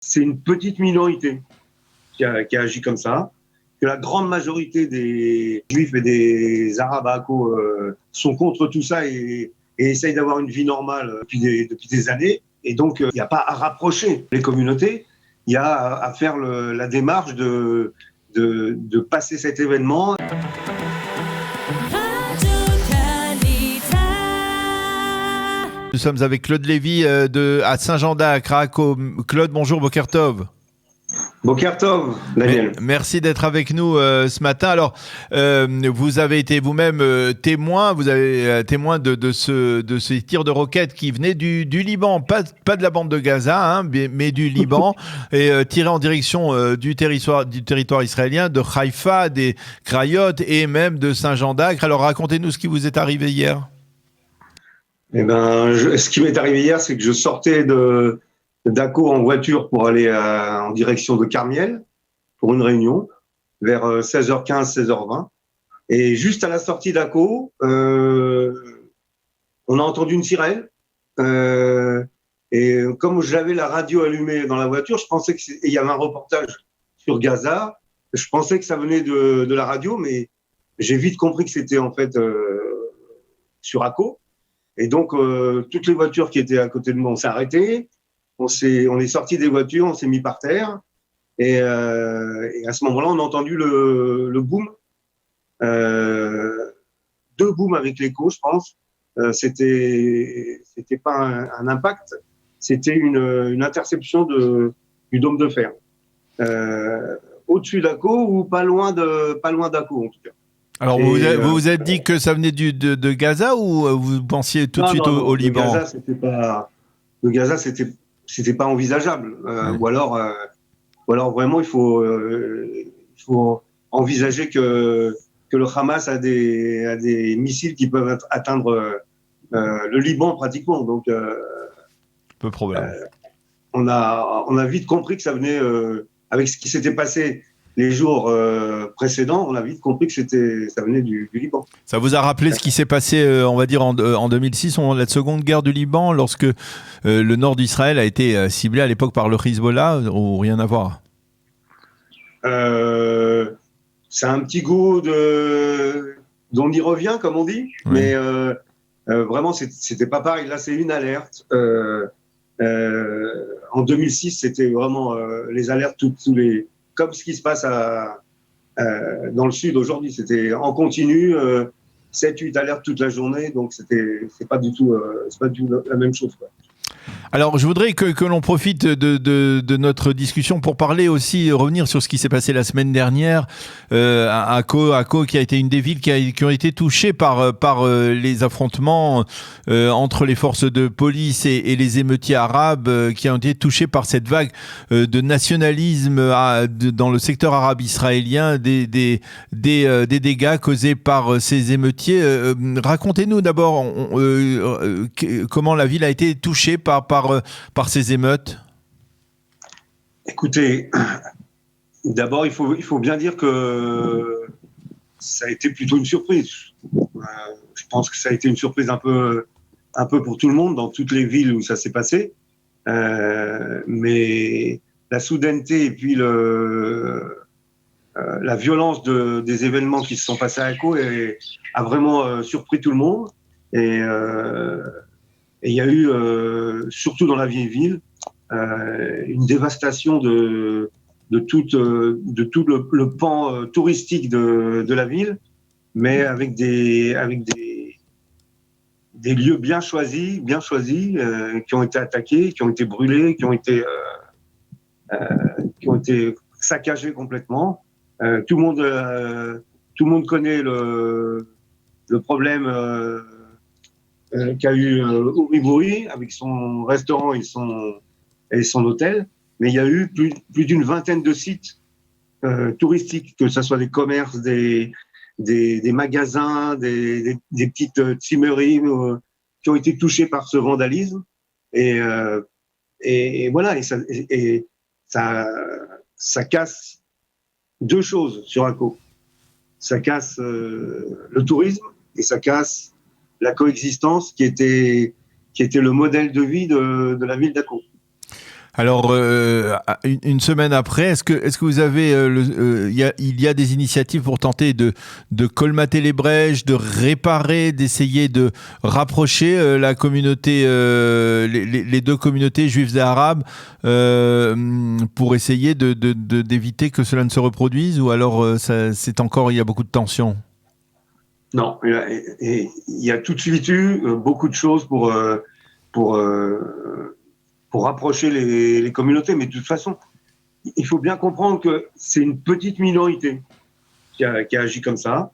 c'est une petite minorité qui a agi comme ça, que la grande majorité des Juifs et des Arabes à Akko sont contre tout ça et essayent d'avoir une vie normale depuis des années. Et donc, il n'y a pas à rapprocher les communautés, il y a à faire la démarche de passer cet événement. Nous sommes avec Claude Lévy à Saint-Jean-d'Acre, à Akko. Claude, bonjour, Boker Tov. Boker Tov, Daniel. Merci d'être avec nous ce matin. Alors, vous avez été vous-même témoin, témoin de ces tirs de roquettes qui venaient du Liban, pas de la bande de Gaza, hein, mais du Liban, et tirés en direction du territoire israélien, de Haïfa, des Krayot et même de Saint-Jean-d'Acre. Alors, racontez-nous ce qui vous est arrivé hier. Eh ben, ce qui m'est arrivé hier, c'est que je sortais d'Akko en voiture pour aller en direction de Carmiel pour une réunion vers 16h15, 16h20. Et juste à la sortie d'Akko, on a entendu une sirène. Et comme j'avais la radio allumée dans la voiture, je pensais qu'il y avait un reportage sur Gaza. Je pensais que ça venait de la radio, mais j'ai vite compris que c'était en fait sur Akko. Et donc, toutes les voitures qui étaient à côté de moi, on s'est arrêté. On est sorti des voitures, on s'est mis par terre. Et à ce moment-là, on a entendu le boom. 2 booms avec l'écho, je pense. C'était pas un impact, c'était une interception du dôme de fer. Au-dessus d'Akko ou pas loin d'Akko, en tout cas. Alors, vous vous êtes dit que ça venait de Gaza ou vous pensiez tout de suite au Liban? Le Gaza, c'était pas envisageable. Ou alors vraiment, il faut envisager que le Hamas a des missiles qui peuvent atteindre le Liban pratiquement. Donc, peu probable. On a vite compris que ça venait avec ce qui s'était passé les jours précédents, on a vite compris que ça venait du Liban. Ça vous a rappelé ce qui s'est passé, on va dire, en 2006, la seconde guerre du Liban, lorsque le nord d'Israël a été ciblé à l'époque par le Hezbollah, ou rien à voir? C'est un petit goût d'on y revient, comme on dit, oui. Mais vraiment, c'était pas pareil. Là, c'est une alerte. En 2006, c'était vraiment les alertes tous les... Comme ce qui se passe dans le sud aujourd'hui, c'était en continu, 7-8 alertes toute la journée, donc c'est pas du tout la même chose, quoi. Alors, je voudrais que l'on profite de notre discussion pour parler aussi, revenir sur ce qui s'est passé la semaine dernière à Akko, qui a été une des villes qui ont été touchées par les affrontements entre les forces de police et les émeutiers arabes, qui ont été touchés par cette vague de nationalisme dans le secteur arabe israélien, des dégâts causés par ces émeutiers. Racontez-nous d'abord comment la ville a été touchée par ces émeutes. Écoutez, d'abord, il faut bien dire que ça a été plutôt une surprise. Je pense que ça a été une surprise un peu pour tout le monde, dans toutes les villes où ça s'est passé. Mais la soudaineté et puis la violence des événements qui se sont passés à Akko a vraiment surpris tout le monde. Et il y a eu, surtout dans la vieille ville, une dévastation de tout le pan touristique de la ville, mais avec des lieux bien choisis, qui ont été attaqués, qui ont été brûlés, qui ont été saccagés complètement. Tout le monde connaît le problème qu'a eu Uri Bouri avec son restaurant et son hôtel, mais il y a eu plus d'une vingtaine de sites touristiques, que ce soit des commerces, des magasins, des petites Zimmeries qui ont été touchés par ce vandalisme. Et voilà, et ça casse 2 choses sur Akko. Ça casse le tourisme et ça casse la coexistence qui était le modèle de vie de la ville d'Akko. Alors, une semaine après, est-ce que vous avez, il y a des initiatives pour tenter de colmater les brèches, de réparer, d'essayer de rapprocher la communauté, les deux communautés juives et arabes, pour essayer d'éviter que cela ne se reproduise, ou alors il y a beaucoup de tensions? Non, il y a tout de suite eu beaucoup de choses pour rapprocher les communautés, mais de toute façon, il faut bien comprendre que c'est une petite minorité qui a agi comme ça,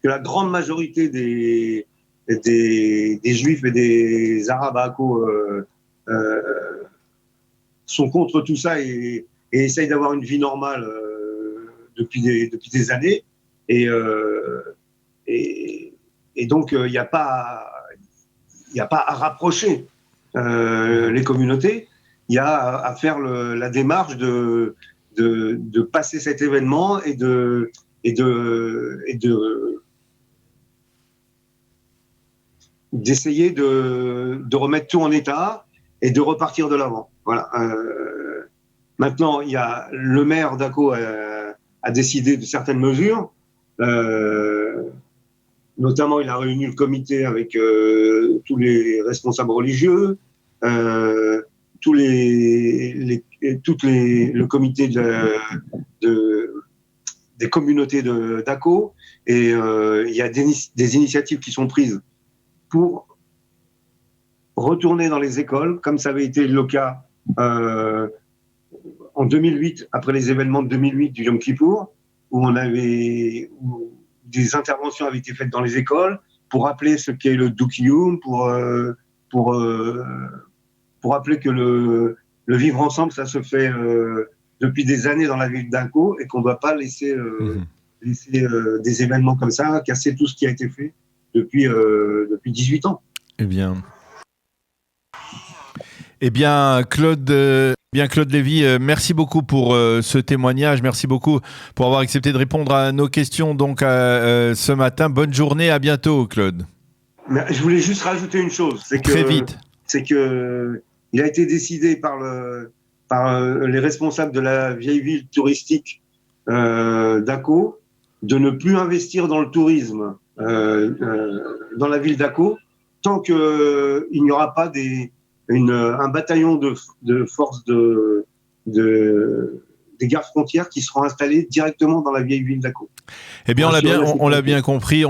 que la grande majorité des Juifs et des Arabes à Akko sont contre tout ça et essayent d'avoir une vie normale depuis des années. Et donc, il n'y a pas à rapprocher les communautés. Il y a à faire la démarche de passer cet événement et d'essayer de remettre tout en état et de repartir de l'avant. Voilà. Maintenant, il y a le maire d'Akko a décidé de certaines mesures. Notamment, il a réuni le comité avec tous les responsables religieux, le comité des communautés d'Akko, et il y a des initiatives qui sont prises pour retourner dans les écoles, comme ça avait été le cas en 2008, après les événements de 2008 du Yom Kippour, où des interventions avaient été faites dans les écoles pour rappeler ce qu'est le Dukiyum, pour rappeler que le vivre ensemble, ça se fait depuis des années dans la ville d'Akko et qu'on ne doit pas laisser des événements comme ça casser tout ce qui a été fait depuis 18 ans. Eh bien, Claude Lévy, merci beaucoup pour ce témoignage. Merci beaucoup pour avoir accepté de répondre à nos questions donc ce matin. Bonne journée, à bientôt, Claude. Je voulais juste rajouter une chose. Très vite. C'est que il a été décidé par les responsables de la vieille ville touristique d'Akko de ne plus investir dans le tourisme dans la ville d'Akko tant qu'il n'y aura pas un bataillon de forces des gardes frontières qui seront installés directement dans la vieille ville d'Akko. Eh bien, on l'a bien compris,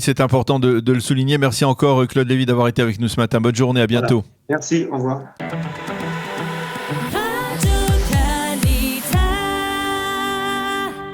c'est important de le souligner. Merci encore, Claude Lévy, d'avoir été avec nous ce matin. Bonne journée, à bientôt. Voilà. Merci, au revoir.